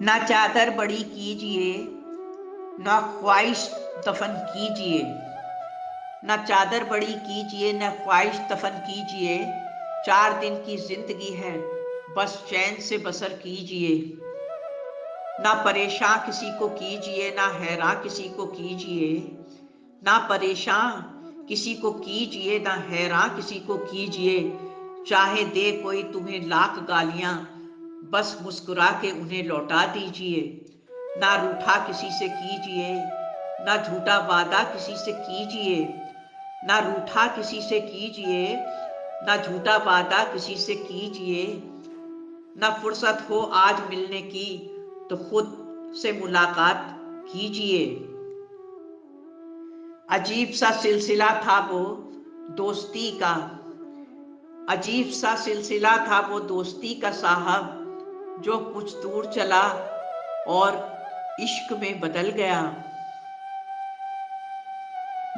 ना चादर बड़ी कीजिए, ना ख्वाहिश दफन कीजिए। ना चादर बड़ी कीजिए, ना ख्वाहिश दफन कीजिए। 4 दिन की जिंदगी है, बस चैन से बसर कीजिए। ना परेशान किसी को कीजिए, ना हैरान किसी को कीजिए। ना परेशान किसी को कीजिए, ना हैरान किसी को कीजिए। चाहे दे कोई तुम्हें लाख गालियां, बस मुस्कुरा के उन्हें लौटा दीजिए। ना रूठा किसी से कीजिए, ना झूठा वादा किसी से कीजिए। ना रूठा किसी से कीजिए, ना झूठा वादा किसी से कीजिए। ना फुर्सत हो आज मिलने की, तो खुद से मुलाकात कीजिए। अजीब सा सिलसिला था वो दोस्ती का, अजीब सा सिलसिला था वो दोस्ती का साहब, जो कुछ दूर चला और इश्क में बदल गया।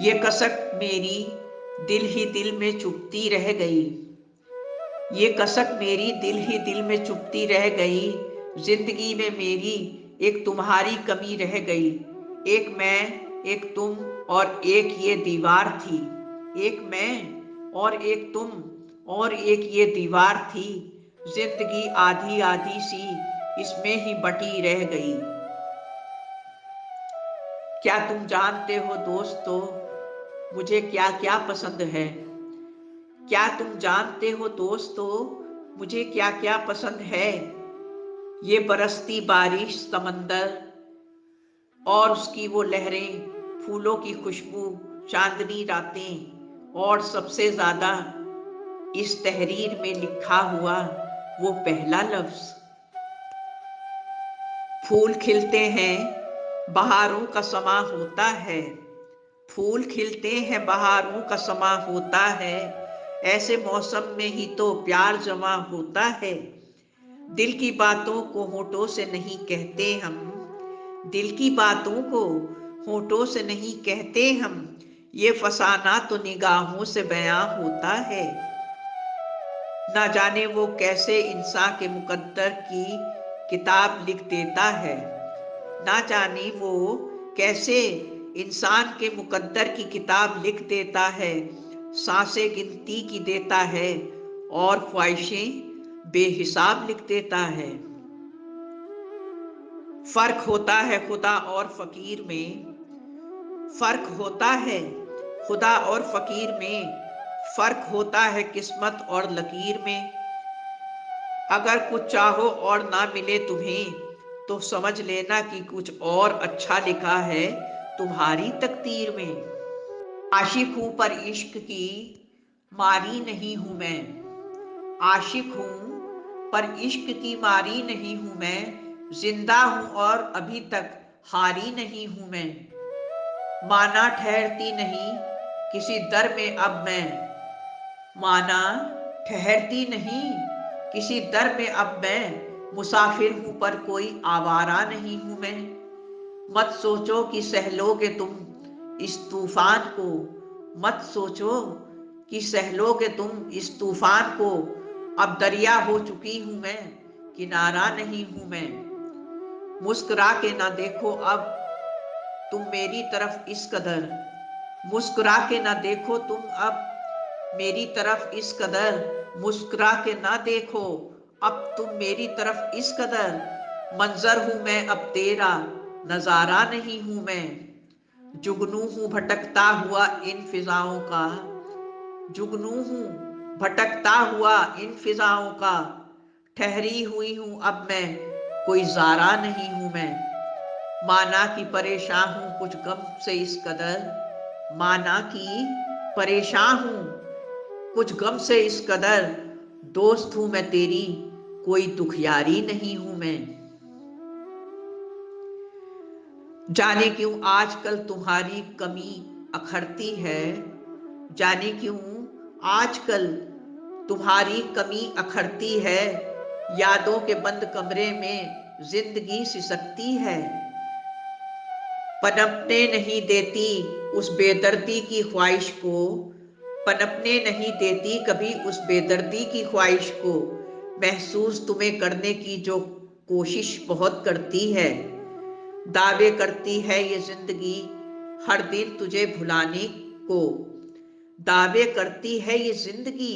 ये कसक मेरी दिल ही दिल में चुभती रह गई। ये कसक मेरी दिल ही दिल में चुभती रह गई। जिंदगी में मेरी एक तुम्हारी कमी रह गई। एक मैं, एक तुम और एक ये दीवार थी। एक मैं और एक तुम और एक ये दीवार थी। जिंदगी आधी आधी सी इसमें ही बटी रह गई। क्या तुम जानते हो दोस्तों, मुझे क्या क्या पसंद है? क्या तुम जानते हो दोस्तों, मुझे क्या क्या पसंद है? ये बरसती बारिश, समंदर और उसकी वो लहरें, फूलों की खुशबू, चांदनी रातें, और सबसे ज्यादा इस तहरीर में लिखा हुआ वो पहला लफ्ज। फूल खिलते हैं, बहारों का समा होता है। फूल खिलते हैं, बहारों का समा होता है। ऐसे मौसम में ही तो प्यार जमा होता है। दिल की बातों को होठों से नहीं कहते हम। दिल की बातों को होठों से नहीं कहते हम। ये फसाना तो निगाहों से बयां होता है। ना जाने वो कैसे इंसान के मुकद्दर की किताब लिख देता है। ना जाने वो कैसे इंसान के मुकद्दर की किताब लिख देता है। सांसें गिनती की देता है और ख्वाहिशें बेहिसाब लिख देता है। फर्क होता है खुदा और फकीर में। फर्क होता है खुदा और फकीर में। फर्क होता है किस्मत और लकीर में। अगर कुछ चाहो और ना मिले तुम्हें, तो समझ लेना कि कुछ और अच्छा लिखा है तुम्हारी तकदीर में। आशिक हूं पर इश्क की मारी नहीं हूं मैं। आशिक हूं पर इश्क की मारी नहीं हूं मैं। जिंदा हूं और अभी तक हारी नहीं हूं मैं। माना ठहरती नहीं किसी दर में अब मैं। माना ठहरती नहीं किसी दर में अब मैं। मुसाफिर हूं पर कोई आवारा नहीं हूं मैं। मत सोचो कि सह लोगे तुम इस तूफान को। मत सोचो कि सह लोगे तुम इस तूफान को। अब दरिया हो चुकी हूं मैं, किनारा नहीं हूं मैं। मुस्कुरा के ना देखो अब तुम मेरी तरफ इस कदर। मुस्कुरा के ना देखो तुम अब मेरी तरफ इस कदर। मुस्कुरा के ना देखो अब तुम मेरी तरफ इस कदर। मंजर हूं मैं अब तेरा, नजारा नहीं हूं मैं। जुगनू हूं भटकता हुआ इन फिजाओं का। जुगनू हूं भटकता हुआ इन फिजाओं का। ठहरी हुई हूं अब मैं, कोई जारा नहीं हूं मैं। माना कि परेशान हूं कुछ गम से इस कदर। माना कि परेशान हूं कुछ गम से इस कदर। दोस्त हूं मैं तेरी, कोई दुखियारी नहीं हूं मैं। जाने क्यों आजकल तुम्हारी कमी अखरती है। जाने क्यों आजकल तुम्हारी कमी अखरती है। यादों के बंद कमरे में जिंदगी सिसकती है। पनपने नहीं देती उस बेदर्दी की ख्वाहिश को। पनपने नहीं देती कभी उस बेदर्दी की ख्वाहिश को। महसूस तुम्हें करने की जो कोशिश बहुत करती है। दावे करती है ये जिंदगी हर दिन तुझे भुलाने को। दावे करती है ये जिंदगी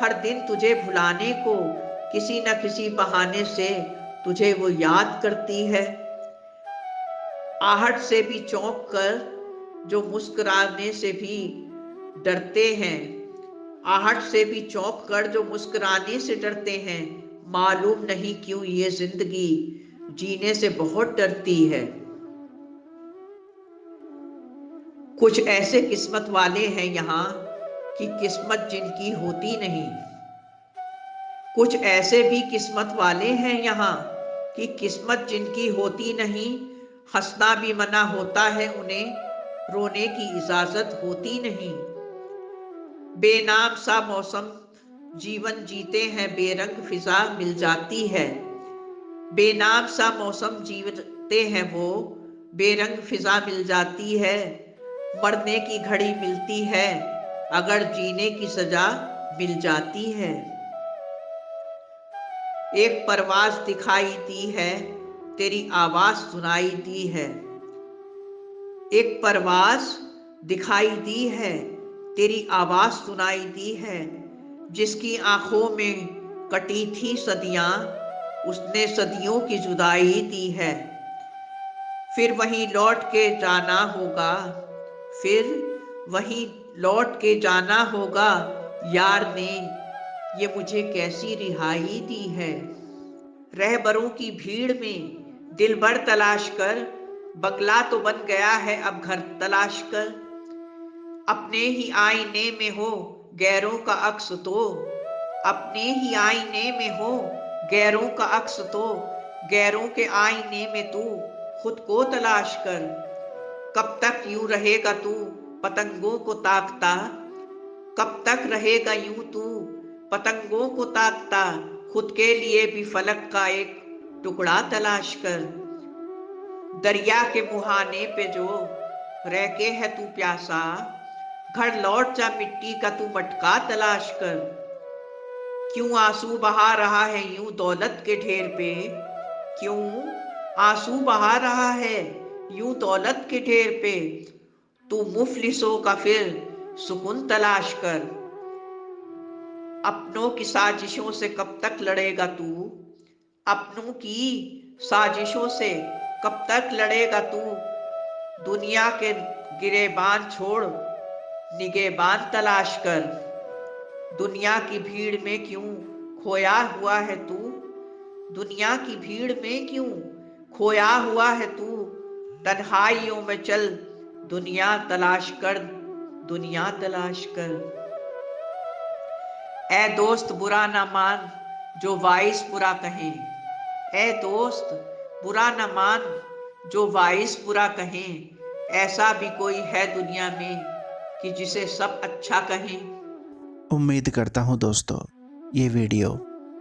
हर दिन तुझे भुलाने को। किसी न किसी बहाने से तुझे वो याद करती है। आहट से भी चौंक कर जो मुस्कुराने से भी डरते हैं। आहट से भी चौंक कर जो मुस्कुराने से डरते हैं। मालूम नहीं क्यों ये जिंदगी जीने से बहुत डरती है। कुछ ऐसे किस्मत वाले हैं यहाँ कि किस्मत जिनकी होती नहीं। कुछ ऐसे भी किस्मत वाले हैं यहाँ कि किस्मत जिनकी होती नहीं। हंसना भी मना होता है उन्हें, रोने की इजाजत होती नहीं। बेनाम सा मौसम जीवन जीते हैं, बेरंग फिजा मिल जाती है। बेनाम सा मौसम जीते हैं वो, बेरंग फिजा मिल जाती है। मरने की घड़ी मिलती है अगर जीने की सजा मिल जाती है। एक परवाज दिखाई दी है, तेरी आवाज सुनाई दी है। एक परवाज दिखाई दी है, तेरी आवाज सुनाई दी है। जिसकी आंखों में कटी थी सदियां, उसने सदियों की जुदाई दी है। फिर वहीं लौट के जाना होगा, फिर वहीं लौट के जाना होगा। यार ने ये मुझे कैसी रिहाई दी है। रहबरों की भीड़ में दिलबर तलाश कर, बंगला तो बन गया है अब घर तलाश कर। अपने ही आईने में हो गैरों का अक्स तो, अपने ही आईने में हो गैरों का अक्स तो। गैरों के आईने में तू खुद को तलाश कर। कब तक यूं रहेगा तू पतंगों को ताकता, कब तक रहेगा यूं तू पतंगों को ताकता। खुद के लिए भी फलक का एक टुकड़ा तलाश कर। दरिया के मुहाने पे जो रह के है तू प्यासा, घर लौट जा मिट्टी का तू मटका तलाश कर। क्यों आंसू बहा रहा है यूं दौलत के ढेर पे, क्यों आंसू बहा रहा है यूं दौलत के ढेर पे। तू मुफलिसों का फिर सुकून तलाश कर। अपनों की साजिशों से कब तक लड़ेगा तू, अपनों की साजिशों से कब तक लड़ेगा तू। दुनिया के गिरेबान छोड़ निगेबान तलाश कर। दुनिया की भीड़ में क्यों खोया हुआ है तू, दुनिया की भीड़ में क्यों खोया हुआ है तू। तन्हाइयों में चल दुनिया तलाश कर, दुनिया तलाश कर। ए दोस्त बुरा ना मान जो वाइस बुरा कहें, ए दोस्त बुरा ना मान जो वाइस बुरा कहें। ऐसा भी कोई है दुनिया में कि जिसे सब अच्छा कहें। उम्मीद करता हूँ दोस्तों ये वीडियो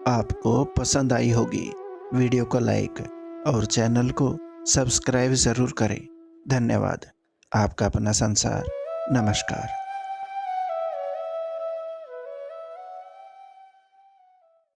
आपको पसंद आई होगी। वीडियो को लाइक और चैनल को सब्सक्राइब ज़रूर करें। धन्यवाद। आपका अपना संसार। नमस्कार।